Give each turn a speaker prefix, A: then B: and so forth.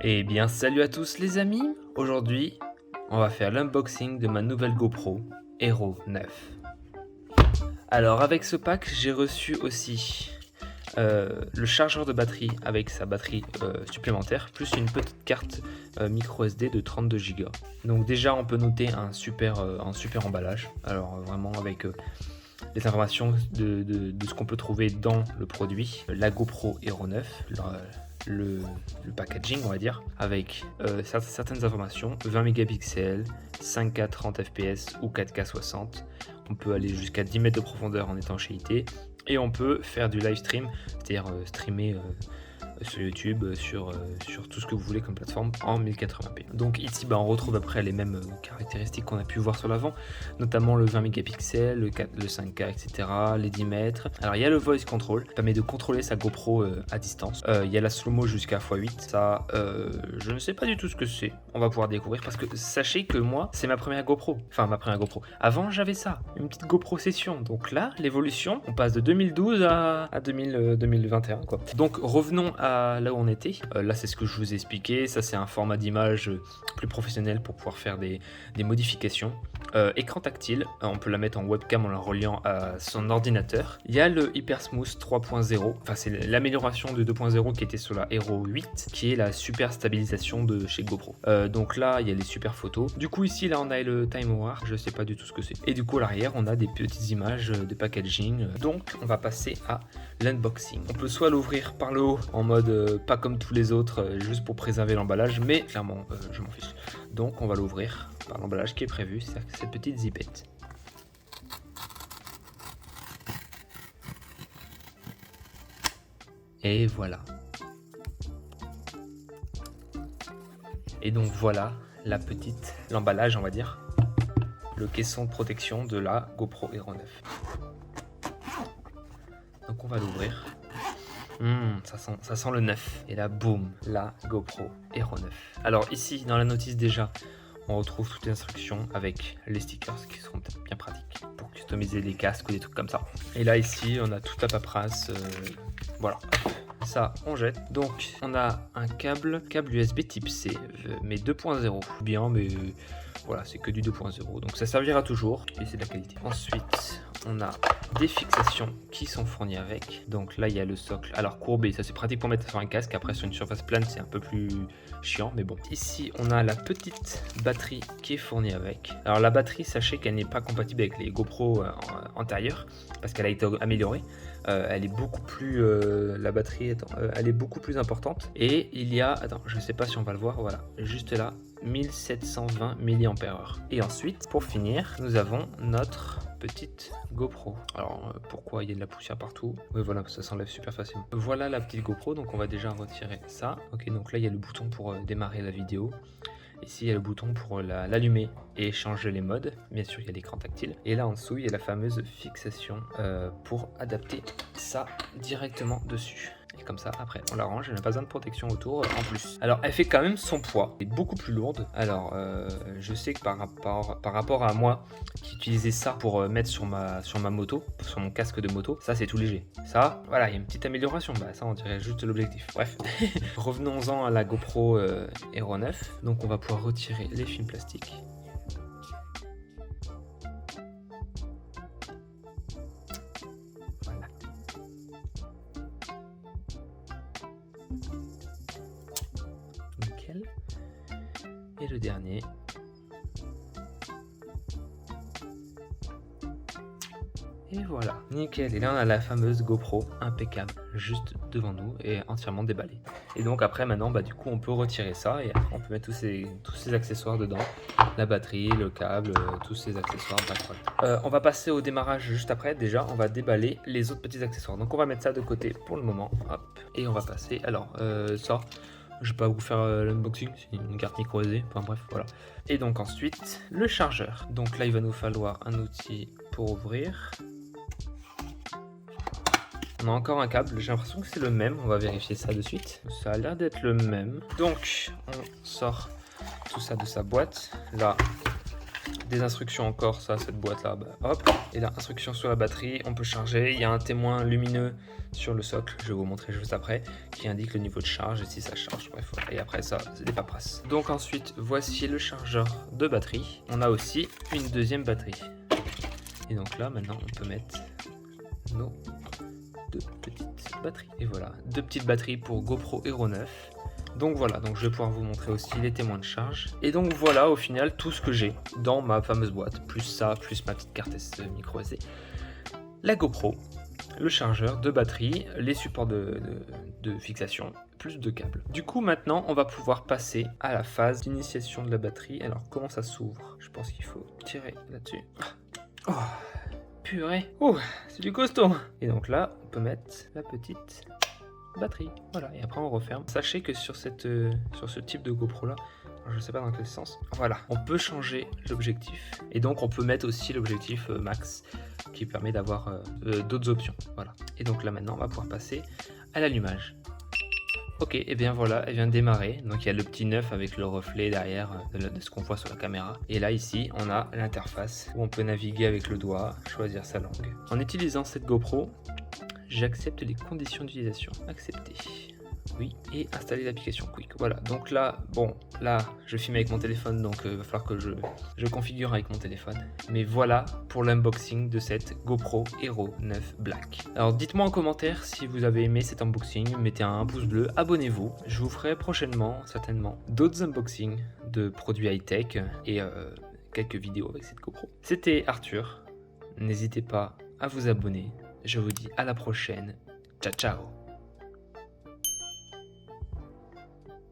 A: Eh bien salut à tous les amis, aujourd'hui on va faire l'unboxing de ma nouvelle GoPro Hero 9. Alors avec ce pack j'ai reçu aussi le chargeur de batterie avec sa batterie supplémentaire, plus une petite carte micro SD de 32 Go. Donc déjà on peut noter un super emballage, alors vraiment avec les informations de ce qu'on peut trouver dans le produit, la GoPro Hero 9, le packaging on va dire, avec certaines informations, 20 mégapixels, 5K 30 fps ou 4K 60, on peut aller jusqu'à 10 mètres de profondeur en étanchéité, et on peut faire du live stream, c'est-à-dire streamer sur YouTube, sur tout ce que vous voulez comme plateforme en 1080p. Donc ici on retrouve après les mêmes caractéristiques qu'on a pu voir sur l'avant, notamment le 20 mégapixels, le 5K, etc., les 10 mètres. Alors il y a le voice control, qui permet de contrôler sa GoPro à distance. Il y a la slow-mo jusqu'à x8, ça je ne sais pas du tout ce que c'est, on va pouvoir découvrir, parce que sachez que moi c'est ma première GoPro, avant j'avais ça, une petite GoPro session, donc là l'évolution, on passe de 2012 à 2021 quoi. Donc revenons à là où on était. Là c'est ce que je vous ai expliqué, ça c'est un format d'image plus professionnel pour pouvoir faire des modifications. Écran tactile, on peut la mettre en webcam en la reliant à son ordinateur. Il y a le HyperSmooth 3.0, enfin c'est l'amélioration de 2.0 qui était sur la Hero 8, qui est la super stabilisation de chez GoPro. Donc là il y a les super photos. Du coup ici là on a le Time War, je sais pas du tout ce que c'est. Et du coup à l'arrière on a des petites images de packaging. Donc on va passer à l'unboxing. On peut soit l'ouvrir par le haut en mode pas comme tous les autres, juste pour préserver l'emballage, mais clairement je m'en fiche. Donc on va l'ouvrir par l'emballage qui est prévu, c'est-à-dire cette petite zipette. Et voilà. Et donc voilà l'emballage on va dire, le caisson de protection de la GoPro Hero 9. Donc on va l'ouvrir. Ça sent le neuf. Et là, boum, la GoPro Hero 9. Alors ici, dans la notice déjà, on retrouve toutes les instructions avec les stickers qui seront bien pratiques pour customiser les casques ou des trucs comme ça. Et là, ici, on a toute la paperasse. Voilà. Ça, on jette. Donc, on a un câble USB type C, mais 2.0. Bien, mais voilà, c'est que du 2.0. Donc, ça servira toujours et c'est de la qualité. Ensuite, on a des fixations qui sont fournies avec. Donc là il y a le socle, alors courbé, ça c'est pratique pour mettre sur un casque. Après sur une surface plane c'est un peu plus chiant, mais bon. Ici on a la petite batterie qui est fournie avec. Alors la batterie, sachez qu'elle n'est pas compatible avec les GoPro antérieures parce qu'elle a été améliorée. Elle est beaucoup plus la batterie elle est beaucoup plus importante, et il y a, attends, je sais pas si on va le voir, voilà, juste là, 1720 mAh. Et ensuite pour finir nous avons notre petite GoPro. Alors pourquoi il y a de la poussière partout? Oui voilà, ça s'enlève super facilement. Voilà la petite GoPro, donc on va déjà retirer ça. Ok, donc là il y a le bouton pour démarrer la vidéo. Ici il y a le bouton pour l'allumer et changer les modes. Bien sûr il y a l'écran tactile. Et là en dessous il y a la fameuse fixation pour adapter ça directement dessus. Et comme ça, après, on la range, elle n'a pas besoin de protection autour en plus. Alors, elle fait quand même son poids, elle est beaucoup plus lourde. Alors, je sais que par rapport à moi, qui utilisais ça pour mettre sur ma moto, sur mon casque de moto, ça c'est tout léger. Ça, voilà, il y a une petite amélioration. Bah, ça, on dirait juste l'objectif. Bref, revenons-en à la GoPro Hero 9. Donc, on va pouvoir retirer les films plastiques. Et le dernier. Et voilà, nickel. Et là on a la fameuse GoPro impeccable juste devant nous et entièrement déballée. Et donc après maintenant du coup on peut retirer ça et après on peut mettre tous ces accessoires dedans. La batterie, le câble, tous ces accessoires. On va passer au démarrage juste après. Déjà on va déballer les autres petits accessoires. Donc on va mettre ça de côté pour le moment. Hop. Et on va passer, alors ça, je vais pas vous faire l'unboxing, c'est une carte micro SD, enfin bref, voilà. Et donc ensuite, le chargeur. Donc là, il va nous falloir un outil pour ouvrir. On a encore un câble, j'ai l'impression que c'est le même, on va vérifier ça de suite. Ça a l'air d'être le même. Donc, on sort tout ça de sa boîte. Là, des instructions encore, ça, cette boîte-là, bah, hop. Et là, instructions sur la batterie, on peut charger. Il y a un témoin lumineux sur le socle, je vais vous montrer juste après, qui indique le niveau de charge et si ça charge, bref. Et après ça, c'est des paperasses. Donc ensuite, voici le chargeur de batterie. On a aussi une deuxième batterie. Et donc là, maintenant, on peut mettre nos 2 petites batteries. Et voilà, 2 petites batteries pour GoPro Hero 9. Donc voilà, donc je vais pouvoir vous montrer aussi les témoins de charge. Et donc voilà au final tout ce que j'ai dans ma fameuse boîte, plus ça, plus ma petite carte micro SD. La GoPro, le chargeur de batterie, les supports de fixation, plus de câbles. Du coup maintenant on va pouvoir passer à la phase d'initiation de la batterie. Alors comment ça s'ouvre? Je pense qu'il faut tirer là-dessus. Oh, purée. Oh, c'est du costaud. Et donc là on peut mettre la petite batterie, voilà, et après on referme. Sachez que sur ce type de GoPro là, je sais pas dans quel sens, voilà, on peut changer l'objectif et donc on peut mettre aussi l'objectif max qui permet d'avoir d'autres options, voilà. Et donc là maintenant on va pouvoir passer à l'allumage. Ok, et bien voilà, elle vient de démarrer. Donc il y a le petit 9 avec le reflet derrière de ce qu'on voit sur la caméra. Et là ici, on a l'interface où on peut naviguer avec le doigt, choisir sa langue. En utilisant cette GoPro, j'accepte les conditions d'utilisation. Accepter. Oui, et installer l'application Quick. Voilà, donc là, bon, là, je filme avec mon téléphone, donc il va falloir que je configure avec mon téléphone. Mais voilà pour l'unboxing de cette GoPro Hero 9 Black. Alors dites-moi en commentaire si vous avez aimé cet unboxing, mettez un pouce bleu, abonnez-vous. Je vous ferai prochainement, certainement, d'autres unboxings de produits high-tech et quelques vidéos avec cette GoPro. C'était Arthur, n'hésitez pas à vous abonner. Je vous dis à la prochaine. Ciao ciao.